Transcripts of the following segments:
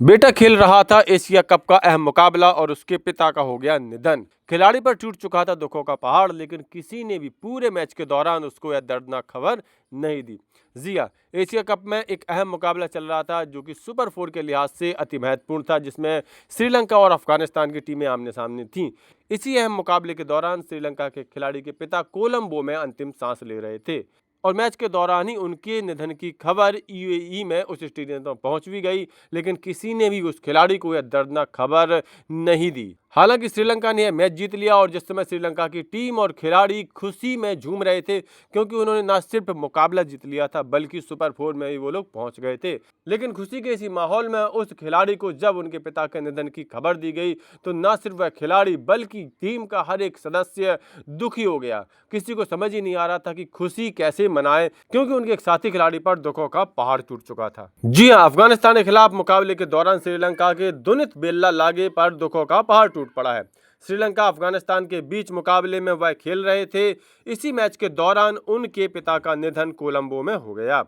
बेटा खेल रहा था एशिया कप का अहम मुकाबला और उसके पिता का हो गया निधन। खिलाड़ी पर टूट चुका था दुखों का पहाड़, लेकिन किसी ने भी पूरे मैच के दौरान उसको यह दर्दनाक खबर नहीं दी। जिया एशिया कप में एक अहम मुकाबला चल रहा था जो कि सुपर 4 के लिहाज से अति महत्वपूर्ण था, जिसमें श्रीलंका और अफगानिस्तान की टीमें आमने सामने थीं। इसी अहम मुकाबले के दौरान श्रीलंका के खिलाड़ी के पिता कोलंबो में अंतिम सांस ले रहे थे और मैच के दौरान ही उनके निधन की खबर यूएई में उस स्टेडियम तक पहुंच भी गई, लेकिन किसी ने भी उस खिलाड़ी को यह दर्दनाक खबर नहीं दी। हालांकि श्रीलंका ने यह मैच जीत लिया और जिस समय श्रीलंका की टीम और खिलाड़ी खुशी में झूम रहे थे, क्योंकि उन्होंने न सिर्फ मुकाबला जीत लिया था बल्कि सुपर 4 में भी वो लोग पहुंच गए थे। लेकिन खुशी के इसी माहौल में उस खिलाड़ी को जब उनके पिता के निधन की खबर दी गई तो न सिर्फ वह खिलाड़ी बल्कि टीम का हर एक सदस्य दुखी हो गया। किसी को समझ ही नहीं आ रहा था कि खुशी कैसे मनाएं, क्योंकि उनके एक साथी खिलाड़ी पर दुखों का पहाड़ टूट चुका था। जी हां, अफगानिस्तान के खिलाफ मुकाबले के दौरान श्रीलंका के दुनित बेल्ला लागे पर दुखों का पहाड़ टूट पड़ा है। श्रीलंका अफगानिस्तान के बीच मुकाबले में वह खेल रहे थे। इसी मैच के दौरान उनके पिता का निधन कोलंबो में हो गया।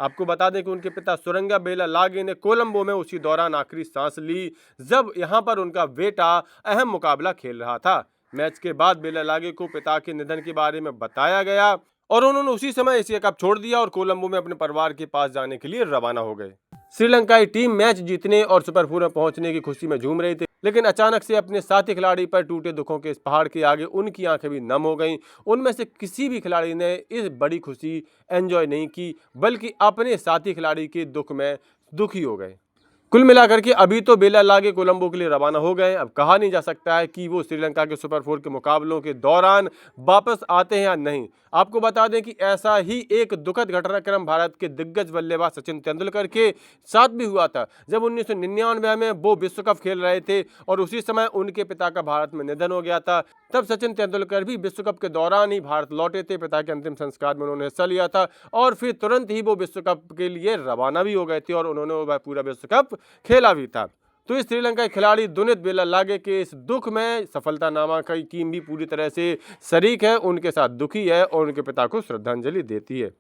आपको बता दें कि उनके पिता सुरंगा बेलालागे ने कोलंबो में उसी दौरान आखिरी सांस ली जब यहां पर उनका बेटा अहम मुकाबला खेल रहा था। मैच के बाद बेलालागे को पिता के निधन के बारे में बताया गया और उन्होंने उसी समय एशिया कप छोड़ दिया और कोलंबो में अपने परिवार के पास जाने के लिए रवाना हो गए। श्रीलंकाई टीम मैच जीतने और सुपर 4 में पहुंचने की खुशी में झूम रही थी, लेकिन अचानक से अपने साथी खिलाड़ी पर टूटे दुखों के इस पहाड़ के आगे उनकी आंखें भी नम हो गईं। उनमें से किसी भी खिलाड़ी ने इस बड़ी खुशी एंजॉय नहीं की, बल्कि अपने साथी खिलाड़ी के दुख में दुखी हो गए। कुल मिलाकर के अभी तो बेलालागे कोलंबो के लिए रवाना हो गए। अब कहा नहीं जा सकता है कि वो श्रीलंका के सुपर 4 के मुकाबलों के दौरान वापस आते हैं या नहीं। आपको बता दें कि ऐसा ही एक दुखद घटनाक्रम भारत के दिग्गज बल्लेबाज सचिन तेंदुलकर के साथ भी हुआ था, जब 1999 में वो विश्व कप खेल रहे थे और उसी समय उनके पिता का भारत में निधन हो गया था। तब सचिन तेंदुलकर भी विश्व कप के दौरान ही भारत लौटे थे। पिता के अंतिम संस्कार में उन्होंने हिस्सा लिया था और फिर तुरंत ही वो विश्व कप के लिए रवाना भी हो गए थे और उन्होंने वह पूरा विश्व कप खेला भी था। तो इस श्रीलंका खिलाड़ी दुनित बेलालागे के इस दुख में सफलतानामा की टीम भी पूरी तरह से शरीक है, उनके साथ दुखी है और उनके पिता को श्रद्धांजलि देती है।